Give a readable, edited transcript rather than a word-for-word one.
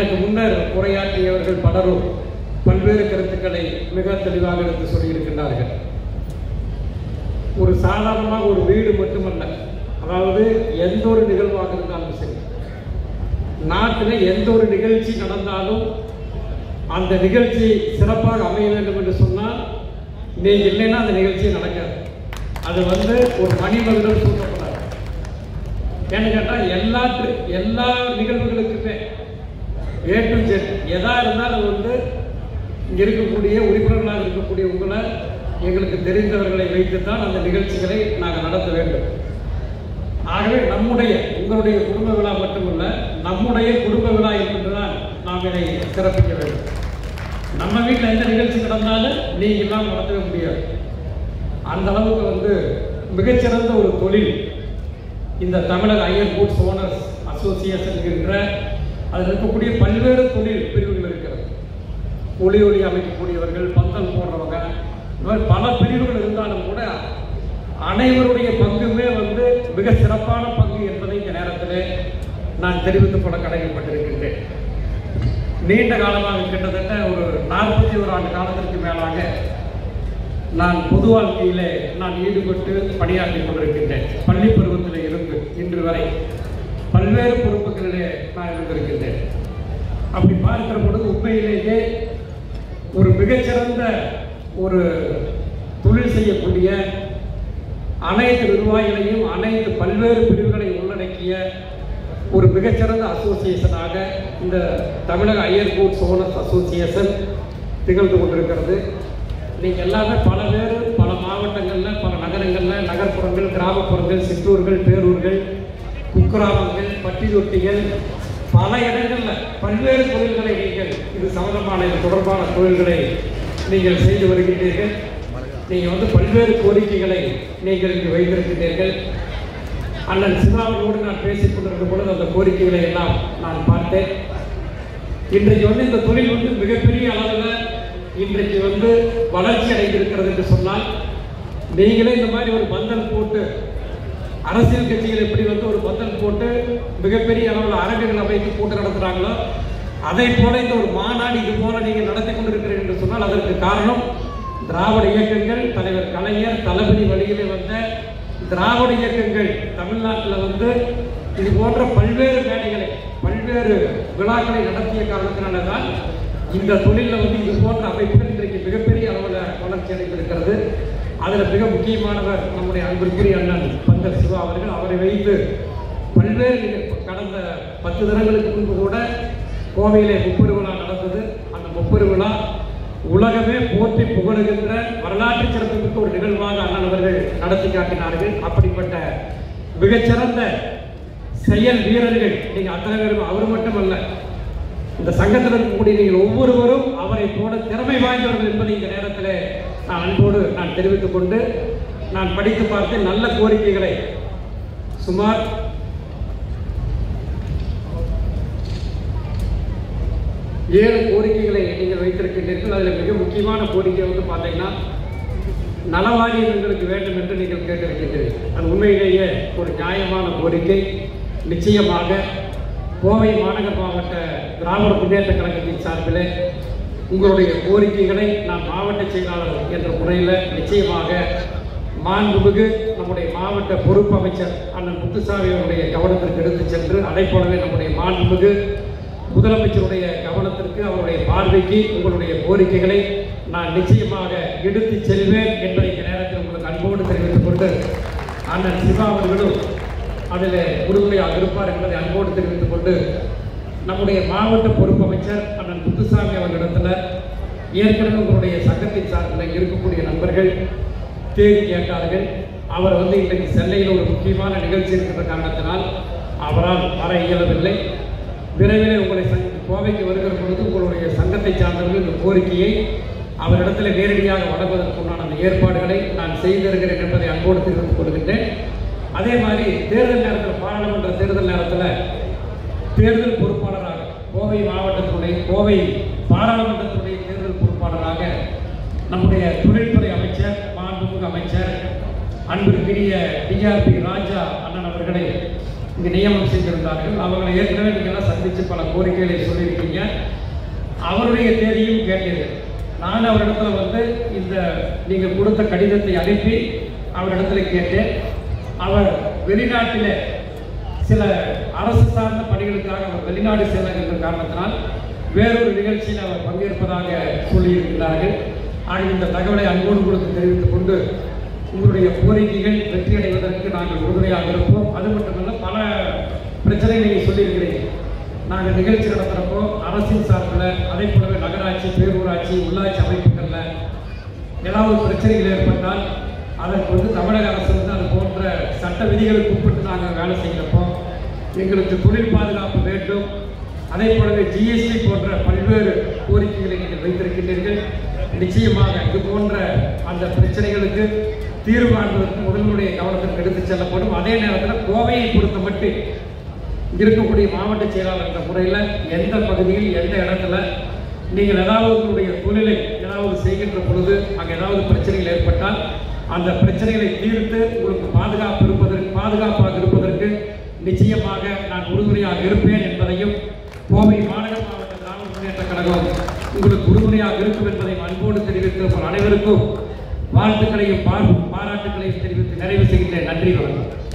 எனக்கு முன்னர் உரையாற்றியவர்கள் பலரும் பல்வேறு கருத்துக்களை மிக தெளிவாக எடுத்து சொல்லியிருக்கின்றார்கள். ஒரு சாதாரணமாக ஒரு வீடு மட்டுமல்ல, அதாவது எந்த ஒரு நிகழ்வாக இருந்தாலும் சரி, நாட்டில் எந்த ஒரு நிகழ்ச்சி நடந்தாலும் அந்த நிகழ்ச்சி சிறப்பாக அமைய வேண்டும் என்று சொன்னால் நீங்கள் இல்லைன்னா அந்த நிகழ்ச்சி நடக்காது. அது ஒரு மணிமகுடம் சூட்டப்படாது. ஏன்னு கேட்டால் எல்லா நிகழ்வுகளுக்குமே A to Z எதா இருந்தாலும் இங்கே இருக்கக்கூடிய உறுப்பினர்களாக இருக்கக்கூடிய உங்களை எங்களுக்கு தெரிந்தவர்களை வைத்துத்தான் அந்த நிகழ்ச்சிகளை நாங்கள் நடத்த வேண்டும். ஆகவே உங்களுடைய குடும்ப விழா மட்டுமல்ல, நம்முடைய குடும்ப விழா என்பதுதான் நாம் இதை சிறப்பிக்க வேண்டும். நம்ம வீட்டில் எந்த நிகழ்ச்சி நடந்தாலும் நீங்கள் எல்லாம் நடத்தவே முடியாது. அந்த அளவுக்கு மிகச்சிறந்த ஒரு தொழில் இந்த தமிழக ஐயர் கூட்ஸ் ஓனர்ஸ் அசோசியேஷன் என்ற அதில் இருக்கக்கூடிய பல்வேறு தொழில் பிரிவுகள் இருக்கிறது. ஒளி அமைக்கக்கூடியவர்கள், பந்தல் போடுறவங்க, இந்த மாதிரி பல பிரிவுகள் இருந்தாலும் கூட அனைவருடைய பங்குமே மிக சிறப்பான பங்கு என்பதை இந்த நேரத்தில் நான் தெரிவித்துக் கொள்ள கடமைப்பட்டிருக்கின்றேன். நீண்ட காலமாக கிட்டத்தட்ட ஒரு 41 ஆண்டு காலத்திற்கு மேலாக நான் பொது வாழ்க்கையிலே நான் ஈடுபட்டு பணியாற்றிக் கொண்டிருக்கின்றேன். பள்ளி பருவத்தில் இருந்து இன்று வரை பல்வேறு பொறுப்புகளிலே நான் இருந்திருக்கின்றேன். அப்படி பார்க்கிற பொழுது உண்மையிலேயே ஒரு மிகச்சிறந்த ஒரு தொழில் செய்யக்கூடிய அனைத்து நிர்வாகிகளையும் அனைத்து பல்வேறு பிரிவுகளை உள்ளடக்கிய ஒரு மிகச்சிறந்த அசோசியேஷனாக இந்த தமிழக ஐயர் கூட்ஸ் ஓனர்ஸ் அசோசியேஷன் திகழ்ந்து கொண்டிருக்கிறது. நீங்கள் எல்லாமே பல பேர் பல மாவட்டங்களில், பல நகரங்களில், நகர்ப்புறங்கள், கிராமப்புறங்கள், சிற்றூர்கள், பேரூர்கள், குக்கிராமங்கள், பட்டிதொட்டிகள், பல இடங்களில் பல்வேறு தொழில்களை நீங்கள் இது சம்பந்தமான தொடர்பான தொழில்களை நீங்கள் செய்து வருகின்றீர்கள். நீங்கள் பல்வேறு கோரிக்கைகளை நீங்கள் இங்கு வைத்திருக்கின்றீர்கள். அண்ணன் சிவாவோடு நான் பேசிக் கொண்டிருக்கும் பொழுது அந்த கோரிக்கைகளை எல்லாம் நான் பார்த்தேன். இன்றைக்கு இந்த தொழில் மிகப்பெரிய அளவில் இன்றைக்கு வளர்ச்சி அடைந்திருக்கிறது என்று சொன்னால், நீங்களே இந்த மாதிரி ஒரு பந்தல் போட்டு அரசியல் கட்சிகள் எப்படி ஒரு பந்தல் போட்டு மிகப்பெரிய அளவில் அரங்குகள் அமைத்து போட்டு நடத்துகிறாங்களோ, அதை போல இந்த ஒரு மாநாடு இது போல நீங்கள் நடத்தி கொண்டிருக்கிறீர்கள் என்று சொன்னால் அதற்கு காரணம் திராவிட இயக்கங்கள், தலைவர் கலைஞர் தளபதி வழியிலே வந்த திராவிட இயக்கங்கள் தமிழ்நாட்டில் இது போன்ற பல்வேறு மேடைகளை, பல்வேறு விழாக்களை நடத்திய காரணத்தினால தான் இந்த தொழிலில் இது போன்ற அமைப்புகள் இன்றைக்கு மிகப்பெரிய அளவில் வளர்ச்சி அடைந்திருக்கிறது. அதில் மிக முக்கியமானவர் நம்முடைய அன்பிற்குரிய அண்ணன் பந்தல் சிவா அவர்கள். அவரை வைத்து பல்வேறு கடந்த 10 தினங்களுக்கு முன்பு கூட கோவையிலே முப்பெரு விழா நடந்தது. அந்த முப்பெரு விழா உலகமே போற்றி புகழுகின்ற வரலாற்று சிறப்புமிக்க ஒரு நிகழ்வாக அண்ணன் அவர்கள் நடத்தி காட்டினார்கள். அப்படிப்பட்ட மிகச்சிறந்த செயல் வீரர்கள் நீங்கள் அத்தனை பேரும். அவர் மட்டுமல்ல, இந்த சங்கத்தில் இருக்கக்கூடிய நீங்கள் ஒவ்வொருவரும் அவரை போல திறமை வாய்ந்தவர்கள் என்பதை இந்த நேரத்தில் நான் அன்போடு நான் தெரிவித்துக் கொண்டு, நான் படித்து பார்த்து நல்ல கோரிக்கைகளை சுமார் 7 கோரிக்கைகளை நீங்கள் வைத்திருக்கின்றீர்கள். அதில் மிக முக்கியமான கோரிக்கை பார்த்தீங்கன்னா நலவாரியங்களுக்கு வேண்டும் என்று நீங்கள் கேட்டிருக்கின்றீர்கள். அது உண்மையிலேயே ஒரு நியாயமான கோரிக்கை. நிச்சயமாக கோவை மாநகர் மாவட்ட திராவிட முன்னேற்ற கழகத்தின் சார்பில் உங்களுடைய கோரிக்கைகளை நான் மாவட்ட செயலாளர் என்ற முறையில் நிச்சயமாக மாண்புமிகு நம்முடைய மாவட்ட பொறுப்பு அமைச்சர் அண்ணன் முத்துசாமி அவருடைய கவனத்திற்கு எடுத்து சென்று, அதை போலவே நம்முடைய மாண்புமிகு முதலமைச்சருடைய கவனத்திற்கு, அவருடைய பார்வைக்கு உங்களுடைய கோரிக்கைகளை நான் நிச்சயமாக எடுத்து செல்வேன் என்பதை இந்த நேரத்தில் உங்களுக்கு அன்போடு தெரிவித்துக் கொண்டு, அண்ணன் சிவா அவர்களும் அதில் உறுதுணையாக இருப்பார் என்பதை அன்போடு தெரிவித்துக் கொண்டு, நம்முடைய மாவட்ட பொறுப்பு அமைச்சர் அண்ணன் முத்துசாமி அவர்களிடத்தில் ஏற்கனவே உங்களுடைய சங்கத்தின் சார்பில் இருக்கக்கூடிய நண்பர்கள் தேதி கேட்டார்கள். அவர் இன்றைக்கு சென்னையில் ஒரு முக்கியமான நிகழ்ச்சி இருக்கின்ற காரணத்தினால் அவரால் வர இயலவில்லை. விரைவில் உங்களை கோவைக்கு வருகிற பொழுது உங்களுடைய சங்கத்தை சார்ந்தவர்கள் இந்த கோரிக்கையை அவரிடத்தில் நேரடியாக வழங்குவதற்குண்டான அந்த ஏற்பாடுகளை நான் செய்திருக்கிறேன் என்பதை அன்போடு தெரிவித்துக் கொள்கின்றேன். அதே மாதிரி தேர்தல் நேரத்தில், பாராளுமன்ற தேர்தல் நேரத்தில் தேர்தல் பொறுப்பாளராக கோவை பாராளுமன்றத்துடைய தேர்தல் பொறுப்பாளராக நம்முடைய தொழில்துறை அமைச்சர், மாண்புமிகு அமைச்சர் அன்பிற்குரிய டிஆர்பி ராஜா அண்ணன் அவர்களை இங்கே நியமனம் செய்திருந்தார்கள். அவர்களை ஏற்கனவே நீங்கள்லாம் சந்தித்து பல கோரிக்கைகளை சொல்லியிருக்கீங்க. அவருடைய தேதியும் கேட்டீர்கள். நான் அவரிடத்துல வந்து இந்த நீங்கள் கொடுத்த கடிதத்தை அனுப்பி அவரிடத்துல கேட்டேன். அவர் வெளிநாட்டில் சில அரசு சார்ந்த பணிகளுக்காக அவர் வெளிநாடு செல்லுகின்ற காரணத்தினால் வேறொரு நிகழ்ச்சியில் அவர் பங்கேற்பதாக சொல்லியிருக்கிறார்கள். ஆக இந்த தகவலை அன்போடு கொடுத்து தெரிவித்துக் கொண்டு உங்களுடைய கோரிக்கைகள் வெற்றியடைவதற்கு நாங்கள் உறுதுணையாக இருப்போம். அது மட்டுமல்ல, பல பிரச்சனைகளை சொல்லியிருக்கிறீர்கள். நாங்கள் நிகழ்ச்சி நடத்துகிறப்போ அரசின் சார்பில், அதே போலவே நகராட்சி, பேரூராட்சி, உள்ளாட்சி அமைப்புகளில் ஏதாவது பிரச்சனைகள் ஏற்பட்டால் அதற்கு வந்து தமிழக அரசு வந்து அது போன்ற சட்ட விதிகளுக்கு உட்பட்டு நாங்கள் வேலை செய்கிறப்போ எங்களுக்கு தொழில் பாதுகாப்பு வேண்டும். அதே போலவே ஜிஎஸ்டி போன்ற பல்வேறு கோரிக்கைகளை நீங்கள் வைத்திருக்கின்றீர்கள். நிச்சயமாக இது போன்ற அந்த பிரச்சனைகளுக்கு தீர்வு காண்பதற்கு முதல்வருடைய கவனத்திற்கு எடுத்துச் செல்லப்படும். அதே நேரத்தில் கோவையை பொறுத்த மட்டும் இருக்கக்கூடிய மாவட்ட செயலாளர் என்ற முறையில் எந்த பகுதியில் எந்த இடத்துல நீங்கள் ஏதாவது உங்களுடைய தொழிலை ஏதாவது செய்கின்ற பொழுது அங்கே ஏதாவது பிரச்சனைகள் ஏற்பட்டால் அந்த பிரச்சனைகளை தீர்த்து உங்களுக்கு பாதுகாப்பாக இருப்பதற்கு நிச்சயமாக நான் உறுதுணையாக இருப்பேன் என்பதையும், கோவை மாநகர மாவட்ட திராவிட முன்னேற்ற கழகம் உங்களுக்கு உறுதுணையாக இருக்கும் என்பதையும் அன்போடு தெரிவித்து அனைவருக்கும் வாழ்த்துக்களையும் பாராட்டுகளையும் தெரிவித்து நிறைவு செய்கின்றேன். நன்றி, வணக்கம்.